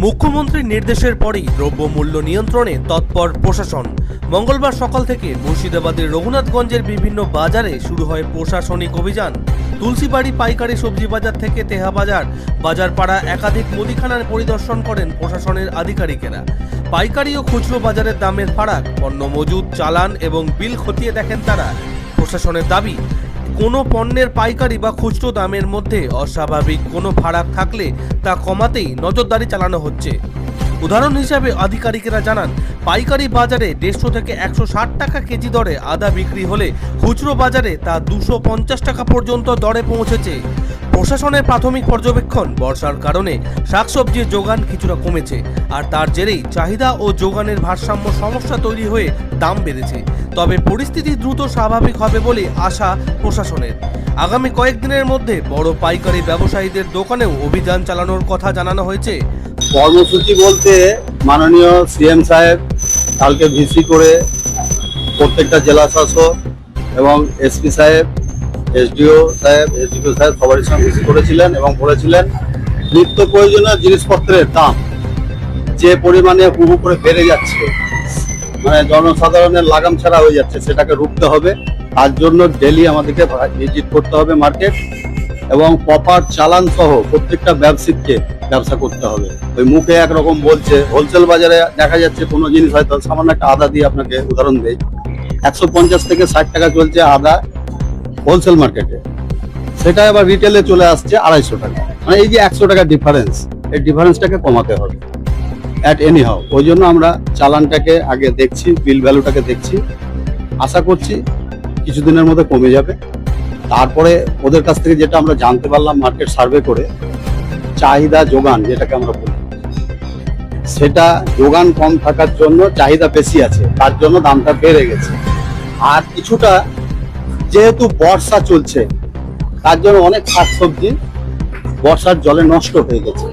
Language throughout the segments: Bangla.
মুখ্যমন্ত্রীর নির্দেশের পরেই দ্রব্যমূল্য নিয়ন্ত্রণে তৎপর প্রশাসন। মঙ্গলবার সকাল থেকে মুর্শিদাবাদের রঘুনাথগঞ্জের বিভিন্ন বাজারে শুরু হয় প্রশাসনিক অভিযান। তুলসীবাড়ি পাইকারি সবজি বাজার থেকে তেহাবাজার বাজারপাড়া একাধিক মুদিখানার পরিদর্শন করেন প্রশাসনের আধিকারিকেরা। পাইকারি ও খুচরো বাজারের দামের ফারাক, পণ্য মজুদ, চালান এবং বিল খতিয়ে দেখেন তারা। প্রশাসনের দাবি, কোনো পণ্যের পাইকারি বা খুচরো দামের মধ্যে অস্বাভাবিক কোনো ফারাক থাকলে তা কমাতেই নজরদারি চালানো হচ্ছে। উদাহরণ হিসাবে আধিকারিকেরা জানান, পাইকারি বাজারে 150 থেকে 160 টাকা কেজি দরে আদা বিক্রি হলে খুচরো বাজারে তা 250 টাকা পর্যন্ত দরে পৌঁছেছে। প্রশাসনের প্রাথমিক পর্যবেক্ষণ, বর্ষার কারণে শাকসবজির যোগান কিছুটা কমেছে, আর তার জেরেই চাহিদা ও যোগানের ভারসাম্য সমস্যা তৈরি হয়ে দাম বেড়েছে। তবে পরিস্থিতি দ্রুত স্বাভাবিক হবে বলে আশা প্রশাসনের। আগামী কয়েকদিনের মধ্যে বড় পাইকারি ব্যবসায়ীদের দোকানেও অভিযান চালানোর কথা জানানো হয়েছে। কর্মসূচি বলতে মাননীয় সিএম সাহেব কালকে ভিসি করে প্রত্যেকটা জেলা শাসক এবং এসপি সাহেব, এসডিও সাহেব সবারই সঙ্গে ভিসি করেছিলেন এবং বলেছিলেন নিত্য প্রয়োজনীয় জিনিসপত্রের দাম যে পরিমাণে হুহু করে বেড়ে যাচ্ছে, মানে জনসাধারণের লাগাম ছাড়া হয়ে যাচ্ছে, সেটাকে রুখতে হবে। তার জন্য ডেলি আমাদেরকে ভিজিট করতে হবে মার্কেট, এবং প্রপার চালান সহ প্রত্যেকটা ব্যবসায়ীকে ব্যবসা করতে হবে। ওই মুখে একরকম বলছে, হোলসেল বাজারে দেখা যাচ্ছে কোনো জিনিস হয়তো সামান্য একটা আদা দিয়ে আপনাকে উদাহরণ দেই, 150 থেকে 60 টাকা চলছে আদা হোলসেল মার্কেটে, সেটা আবার রিটেলে চলে আসছে 250 টাকা। মানে এই যে 100 টাকা ডিফারেন্স, এই ডিফারেন্সটাকে কমাতে হবে অ্যাট এনি হাউ। ওই জন্য আমরা চালানটাকে আগে দেখছি, বিল ভ্যালুটাকে দেখছি, আশা করছি কিছুদিনের মধ্যে কমে যাবে। তারপরে ওদের কাছ থেকে যেটা আমরা জানতে পারলাম মার্কেট সার্ভে করে, চাহিদা যোগান যেটাকে আমরা বলি, সেটা যোগান কম থাকার জন্য চাহিদা বেশি আছে, তার জন্য দামটা বেড়ে গেছে। আর কিছুটা যেহেতু বর্ষা চলছে, তার জন্য অনেক শাকসবজি বর্ষার জলে নষ্ট হয়ে গেছে,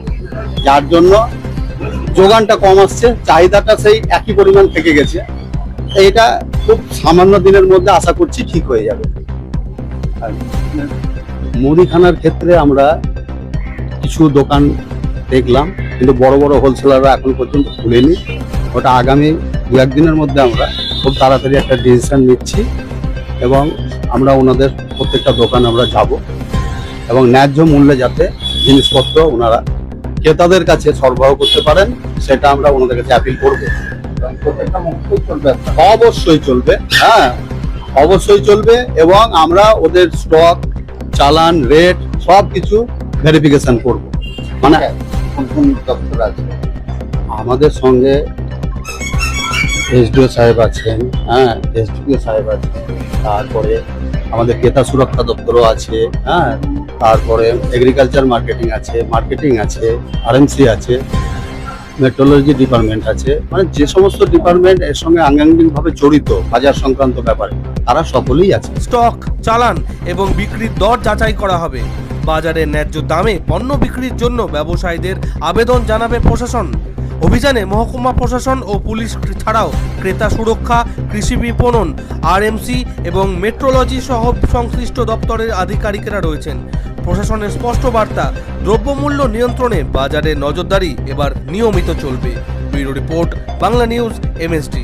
যার জন্য যোগানটা কম আসছে, চাহিদাটা সেই একই পরিমাণ থেকে গেছে। এটা খুব সামান্য দিনের মধ্যে আশা করছি ঠিক হয়ে যাবে। মুদিখানার ক্ষেত্রে আমরা কিছু দোকান দেখলাম, কিন্তু বড় বড় হোলসেলাররা এখন পর্যন্ত খুলেনি। ওটা আগামী 2-1 দিনের মধ্যে আমরা খুব তাড়াতাড়ি একটা ডিসিশন নিচ্ছি, এবং আমরা ওনাদের প্রত্যেকটা দোকানে আমরা যাব, এবং ন্যায্য মূল্যে যাতে জিনিসপত্র ওনারা ক্রেতাদের কাছে সরবরাহ করতে পারেন, সেটা আমরা ওনাদের কাছে অ্যাপিল করব। অবশ্যই চলবে, হ্যাঁ অবশ্যই চলবে, এবং আমরা ওদের স্টক, চালান, রেট সব কিছু ভেরিফিকেশন করব। মানে কোন দপ্তর আছে আমাদের সঙ্গে, এসডিও সাহেব আছেন, হ্যাঁ এসডিও সাহেব আছেন, তারপরে আমাদের ক্রেতা সুরক্ষা দপ্তরও আছে, হ্যাঁ তারপরে এগ্রিকালচার মার্কেটিং আছে, আরএমসি আছে, মেট্রোলজি ডিপার্টমেন্ট আছে, মানে যে সমস্ত ডিপার্টমেন্ট এর সঙ্গে আঙ্গাঙ্গিকভাবে জড়িত বাজার সংক্রান্ত ব্যাপারে, তারা সকলেই আছে। স্টক, চালান এবং বিক্রির দর যাচাই করা হবে। বাজারে ন্যায্য দামে পণ্য বিক্রির জন্য ব্যবসায়ীদের আবেদন জানাবে প্রশাসন। অভিযানে মহকুমা প্রশাসন ও পুলিশ ছাড়াও ক্রেতা সুরক্ষা, কৃষি বিপণন, আরএমসি এবং মেট্রোলজি সহ সংশ্লিষ্ট দপ্তরের আধিকারিকেরা রয়েছেন। প্রশাসনের স্পষ্ট বার্তা, দ্রব্যমূল্য নিয়ন্ত্রণে বাজারে নজরদারি এবার নিয়মিত চলবে। Bureau report, Bangla news, MSD.